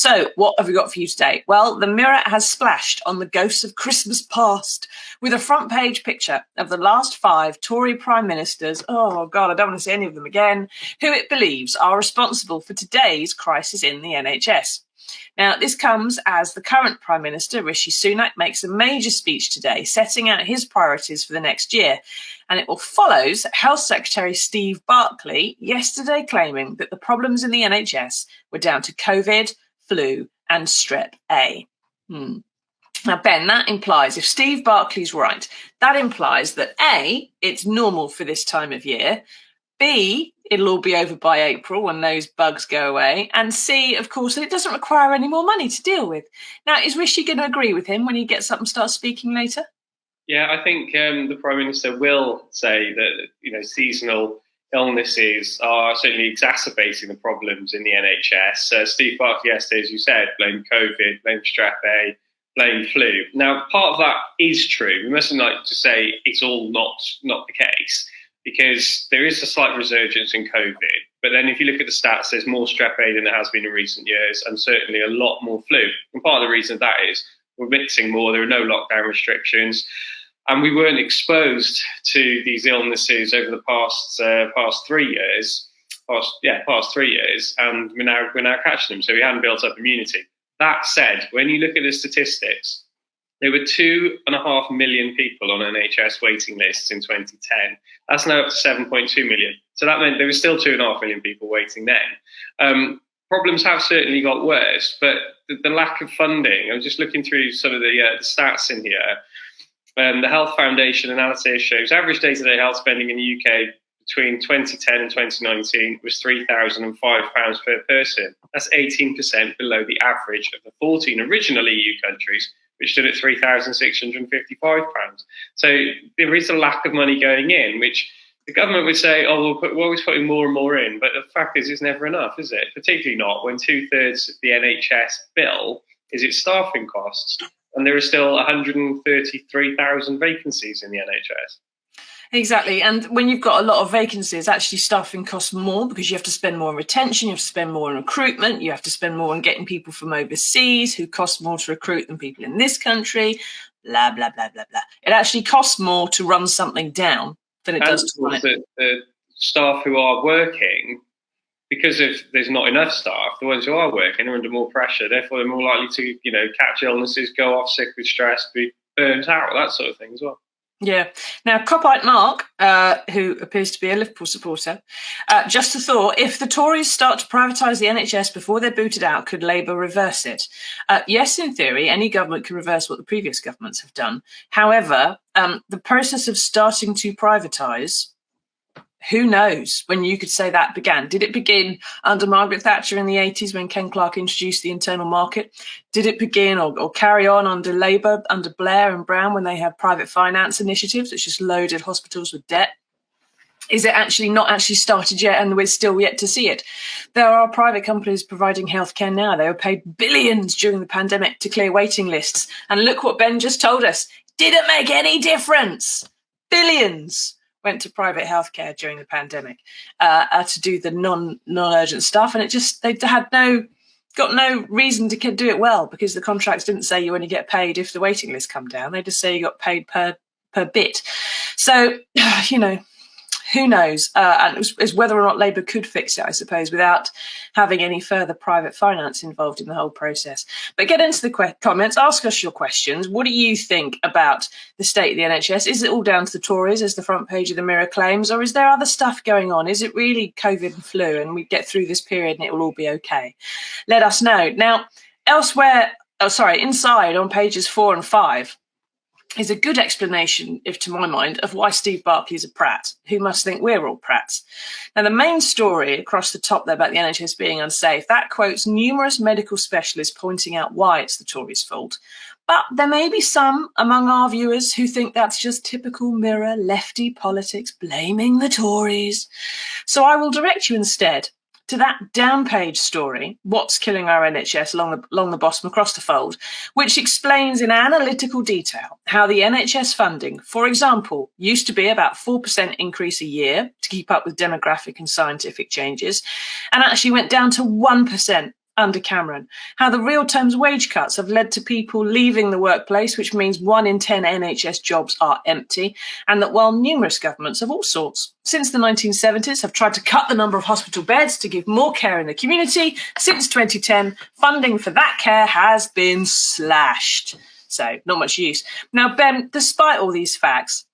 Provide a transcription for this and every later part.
So what have we got for you today? Well, the Mirror has splashed on the ghosts of Christmas past with a front page picture of the last 5 Tory prime ministers, oh God, I don't want to see any of them again, who it believes are responsible for today's crisis in the NHS. Now, this comes as the current Prime Minister, Rishi Sunak, makes a major speech today, setting out his priorities for the next year. And it follows Health Secretary Steve Barclay yesterday claiming that the problems in the NHS were down to COVID, flu and Strep A. Now, Ben, that implies, if Steve Barclay's right, that implies that A, it's normal for this time of year, B, it'll all be over by April when those bugs go away. And C, of course, that it doesn't require any more money to deal with. Now, is Rishi going to agree with him when he gets up and starts speaking later? Yeah, I think the Prime Minister will say that, seasonal illnesses are certainly exacerbating the problems in the NHS. Steve Barclay yesterday, as you said, blamed COVID, blamed Strep A, blamed flu. Now, part of that is true. We mustn't like to say it's all not the case, because there is a slight resurgence in COVID. But then if you look at the stats, there's more Strep A than there has been in recent years, and certainly a lot more flu. And part of the reason that is we're mixing more, there are no lockdown restrictions, and we weren't exposed to these illnesses over the past 3 years, and we're now catching them, so we hadn't built up immunity. That said, when you look at the statistics, there were 2.5 million people on NHS waiting lists in 2010. That's now up to 7.2 million. So that meant there were still 2.5 million people waiting then. Problems have certainly got worse, but the lack of funding, I'm just looking through some of the stats in here. The Health Foundation analysis shows average day-to-day health spending in the UK between 2010 and 2019 was £3,005 per person. That's 18% below the average of the 14 original EU countries, which stood at £3,655. So there is a lack of money going in, which the government would say, we're always putting more and more in. But the fact is, it's never enough, is it? Particularly not when 2/3 of the NHS bill is its staffing costs. And there are still 133,000 vacancies in the NHS. Exactly. And when you've got a lot of vacancies, actually staffing costs more because you have to spend more on retention, you have to spend more on recruitment, you have to spend more on getting people from overseas who cost more to recruit than people in this country, blah, blah, blah, blah, blah. It actually costs more to run something down than it does to run it. The staff who are working, because if there's not enough staff, the ones who are working are under more pressure. Therefore, they're more likely to, catch illnesses, go off sick with stress, be burnt out, that sort of thing as well. Yeah. Now, Copite Mark, who appears to be a Liverpool supporter, just a thought, if the Tories start to privatise the NHS before they're booted out, could Labour reverse it? Yes, in theory, any government can reverse what the previous governments have done. However, the process of starting to privatise, who knows when you could say that began? Did it begin under Margaret Thatcher in the 80s when Ken Clarke introduced the internal market? Did it begin or carry on under Labour, under Blair and Brown when they had private finance initiatives that just loaded hospitals with debt? Is it actually not actually started yet and we're still yet to see it? There are private companies providing healthcare now. They were paid billions during the pandemic to clear waiting lists. And look what Ben just told us. Didn't make any difference. Billions went to private healthcare during the pandemic to do the non-urgent stuff, and they had got no reason to do it well because the contracts didn't say you only get paid if the waiting list come down. They just say you got paid per bit. So who knows? And it's whether or not Labour could fix it, I suppose, without having any further private finance involved in the whole process. But get into the comments, ask us your questions. What do you think about the state of the NHS? Is it all down to the Tories, as the front page of the Mirror claims, or is there other stuff going on? Is it really COVID and flu and we get through this period and it will all be okay? Let us know. Now, inside on pages 4 and 5, is a good explanation, if to my mind, of why Steve Barclay is a prat, who must think we're all prats. Now, the main story across the top there about the NHS being unsafe, that quotes numerous medical specialists pointing out why it's the Tories' fault. But there may be some among our viewers who think that's just typical Mirror lefty politics blaming the Tories. So I will direct you instead to that down page story, What's Killing Our NHS, along the bottom across the fold, which explains in analytical detail how the NHS funding, for example, used to be about 4% increase a year to keep up with demographic and scientific changes, and actually went down to 1% under Cameron, how the real terms wage cuts have led to people leaving the workplace, which means 1 in 10 NHS jobs are empty, and that while numerous governments of all sorts since the 1970s have tried to cut the number of hospital beds to give more care in the community, since 2010, funding for that care has been slashed. So not much use. Now, Ben, despite all these facts,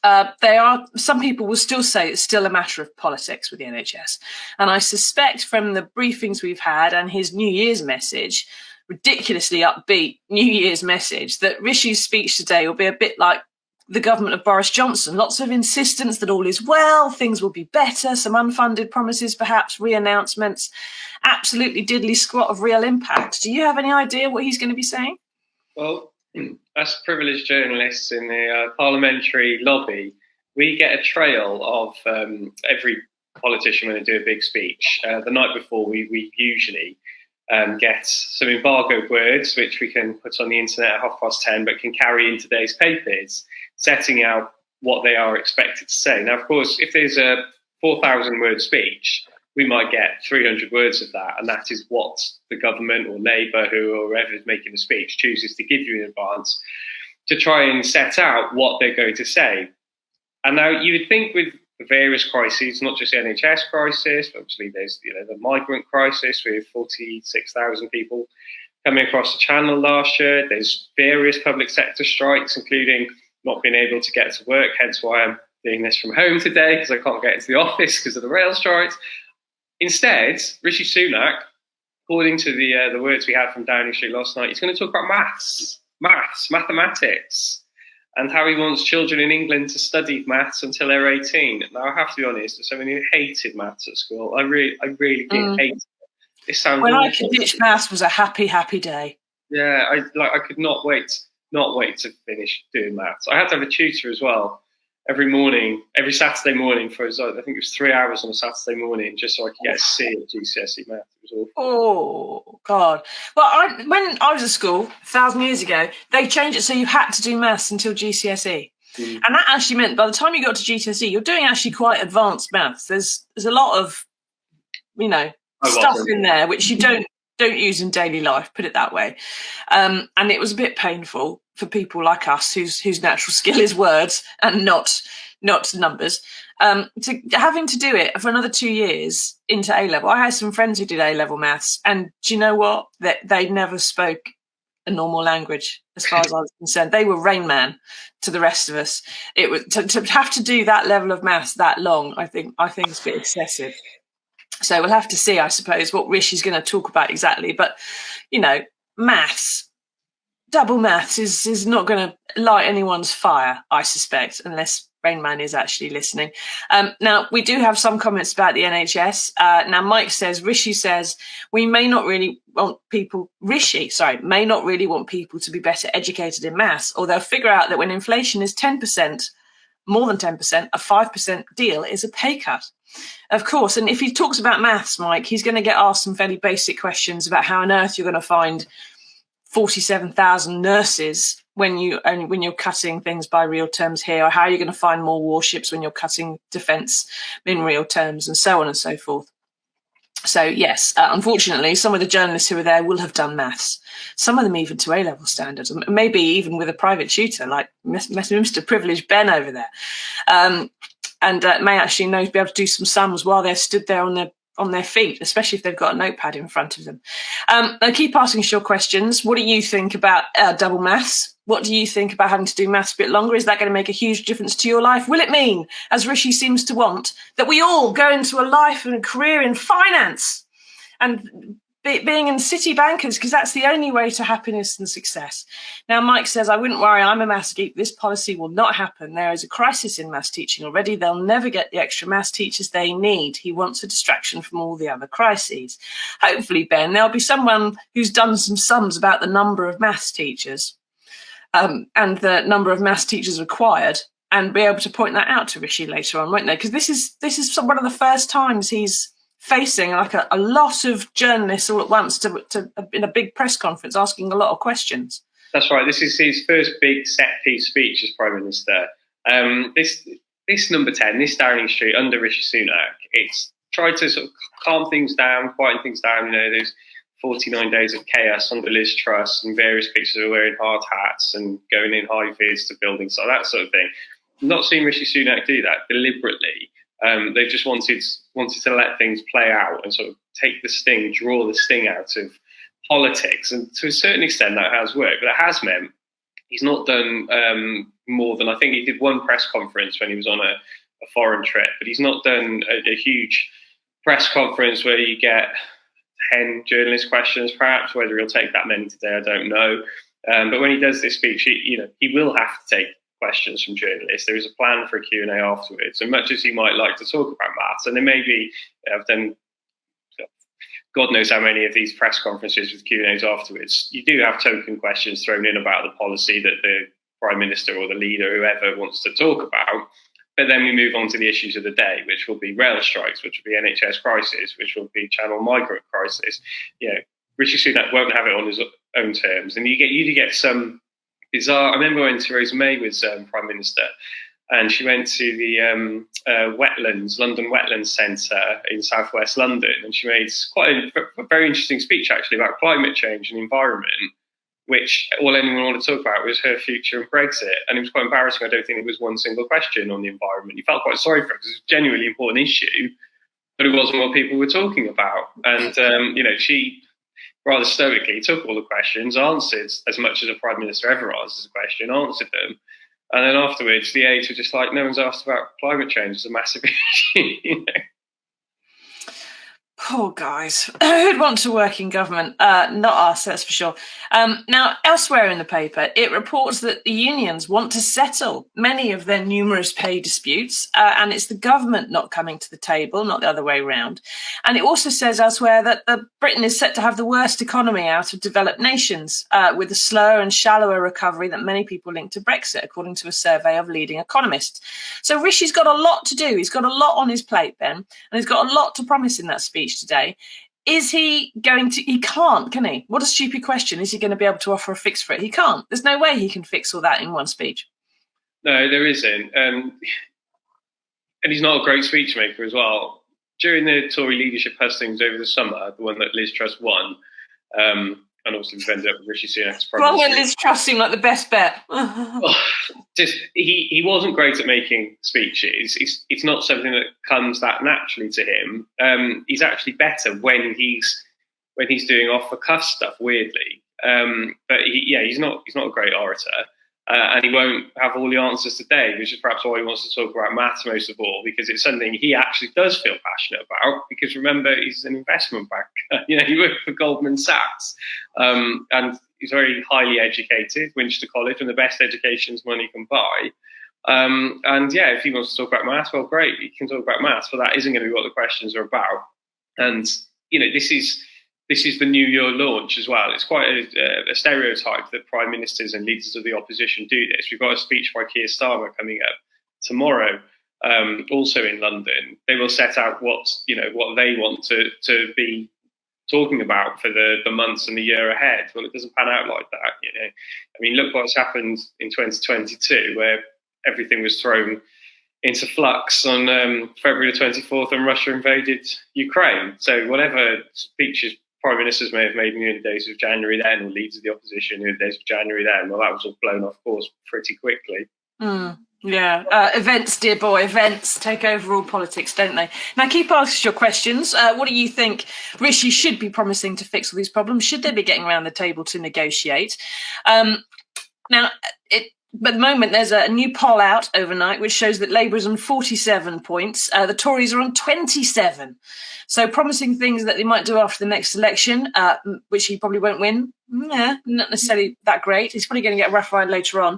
some people will still say it's still a matter of politics with the NHS. And I suspect from the briefings we've had and his New Year's message, ridiculously upbeat New Year's message, that Rishi's speech today will be a bit like the government of Boris Johnson. Lots of insistence that all is well, things will be better, some unfunded promises, perhaps re-announcements, absolutely diddly squat of real impact. Do you have any idea what he's going to be saying? Well, us privileged journalists in the parliamentary lobby, we get a trail of every politician when they do a big speech. The night before, we usually get some embargoed words, which we can put on the internet at 10:30, but can carry in today's papers, setting out what they are expected to say. Now, of course, if there's a 4,000-word speech, we might get 300 words of that, and that is what the government or Labour, whoever is making the speech, chooses to give you in advance to try and set out what they're going to say. And now you would think with the various crises, not just the NHS crisis, but obviously there's the migrant crisis with 46,000 people coming across the channel last year. There's various public sector strikes, including not being able to get to work, hence why I'm doing this from home today, because I can't get into the office because of the rail strikes. Instead, Rishi Sunak, according to the words we had from Downing Street last night, he's going to talk about mathematics, and how he wants children in England to study maths until they're 18. Now, I have to be honest, as someone who hated maths at school, I really did hate it. It sounds when I could ditch maths was a happy day. Yeah, I could not wait to finish doing maths. I had to have a tutor as well. Every Saturday morning for I think it was 3 hours on a Saturday morning, just so I could get a C at GCSE math. It was awful. Oh God! Well, when I was at school 1,000 years ago, they changed it so you had to do maths until GCSE, and that actually meant by the time you got to GCSE, you're doing actually quite advanced maths. There's a lot of stuff in there which you don't use in daily life. Put it that way, and it was a bit painful for people like us whose natural skill is words and not numbers, to having to do it for another 2 years into A-level. I had some friends who did A-level maths, and do you know what? They never spoke a normal language as far as I was concerned. They were Rain Man to the rest of us. It was to have to do that level of maths that long. I think it's a bit excessive. So we'll have to see, I suppose, what Rishi's going to talk about exactly. But maths. Double maths is not going to light anyone's fire, I suspect, unless Rain Man is actually listening. Now, we do have some comments about the NHS. Now, Rishi says, may not really want people to be better educated in maths, or they'll figure out that when inflation is 10%, more than 10%, a 5% deal is a pay cut. Of course, and if he talks about maths, Mike, he's going to get asked some fairly basic questions about how on earth you're going to find 47,000 nurses when you're cutting things by real terms here, or how you're going to find more warships when you're cutting defence in real terms, and so on and so forth. So yes, unfortunately, some of the journalists who are there will have done maths. Some of them even to A-level standards, maybe even with a private tutor like Mr. Privileged Ben over there, and may actually be able to do some sums while they're stood there on their feet, especially if they've got a notepad in front of them. I keep asking your questions. What do you think about double maths? What do you think about having to do maths a bit longer? Is that going to make a huge difference to your life? Will it mean, as Rishi seems to want, that we all go into a life and a career in finance and being in city bankers, because that's the only way to happiness and success? Now, Mike says, I wouldn't worry, I'm a maths geek. This policy will not happen. There is a crisis in maths teaching already. They'll never get the extra maths teachers they need. He wants a distraction from all the other crises. Hopefully, Ben, there'll be someone who's done some sums about the number of maths teachers and the number of maths teachers required, and be able to point that out to Rishi later on, won't they? Because this is one of the first times he's facing like a lot of journalists all at once to in a big press conference asking a lot of questions. That's right. This is his first big set piece speech as Prime Minister. This number 10, this Downing Street under Rishi Sunak, it's tried to sort of calm things down, quieten things down. There's 49 days of chaos under Liz Truss and various pictures of wearing hard hats and going in high vis to buildings, so that sort of thing. I'm not seeing Rishi Sunak do that deliberately. They've just wanted to let things play out and sort of take the sting, draw the sting out of politics. And to a certain extent that has worked, but it has meant he's not done more than, I think he did one press conference when he was on a foreign trip, but he's not done a huge press conference where you get 10 journalist questions, perhaps. Whether he'll take that many today, I don't know. But when he does this speech, he will have to take questions from journalists. There is a plan for a Q&A afterwards. And much as he might like to talk about maths, and there may be, I've done God knows how many of these press conferences with Q&As afterwards, you do have token questions thrown in about the policy that the Prime Minister or the leader, whoever, wants to talk about. But then we move on to the issues of the day, which will be rail strikes, which will be NHS crisis, which will be Channel migrant crisis. Rishi Sunak won't have it on his own terms. And you get some bizarre. I remember when Theresa May was Prime Minister, and she went to the London Wetlands Centre in southwest London, and she made quite a very interesting speech actually about climate change and environment, which all anyone wanted to talk about was her future and Brexit. And it was quite embarrassing. I don't think there was one single question on the environment. You felt quite sorry for her because it was a genuinely important issue, but it wasn't what people were talking about. And, she rather stoically took all the questions, answered as much as a Prime Minister ever answers a question, answered them. And then afterwards, the aides were just like, no one's asked about climate change. It's a massive issue, Poor guys. Who'd want to work in government? Not us, that's for sure. Now, elsewhere in the paper, it reports that the unions want to settle many of their numerous pay disputes, and it's the government not coming to the table, not the other way around. And it also says elsewhere that Britain is set to have the worst economy out of developed nations, with a slower and shallower recovery that many people link to Brexit, according to a survey of leading economists. So Rishi's got a lot to do. He's got a lot on his plate, Ben, and he's got a lot to promise in that speech today. Is he going to? He can't, can he? What a stupid question. Is he going to be able to offer a fix for it? He can't. There's no way he can fix all that in one speech. No, there isn't. And he's not a great speechmaker as well. During the Tory leadership hustings over the summer, the one that Liz Truss won, and obviously we've ended up with Rishi Sunak's problem. Well, Liz Truss seemed like the best bet. He wasn't great at making speeches. It's not something that comes that naturally to him. He's actually better when he's doing off the cuff stuff. Weirdly, but he's not a great orator. And he won't have all the answers today, which is perhaps why he wants to talk about maths most of all, because it's something he actually does feel passionate about. Because remember, he's an investment banker. He worked for Goldman Sachs, and he's very highly educated. Winchester College, one of the best educations money can buy. If he wants to talk about maths, well, great, he can talk about maths, but that isn't going to be what the questions are about. And this is the New Year launch as well. It's quite a stereotype that prime ministers and leaders of the opposition do this. We've got a speech by Keir Starmer coming up tomorrow, also in London. They will set out what they want to be talking about for the months and the year ahead. Well, it doesn't pan out like that. I mean, look what's happened in 2022, where everything was thrown into flux on February the 24th when Russia invaded Ukraine. So whatever speeches prime ministers may have made in the early days of January then, or leaders of the opposition in the early days of January then, well, that was all blown off course pretty quickly. Events, dear boy, events take over all politics, don't they? Now, keep asking your questions. What do you think Rishi should be promising to fix all these problems? Should they be getting around the table to negotiate? At the moment, there's a new poll out overnight which shows that Labour is on 47 points. The Tories are on 27. So promising things that they might do after the next election, which he probably won't win. Not necessarily that great. He's probably going to get a rough ride later on.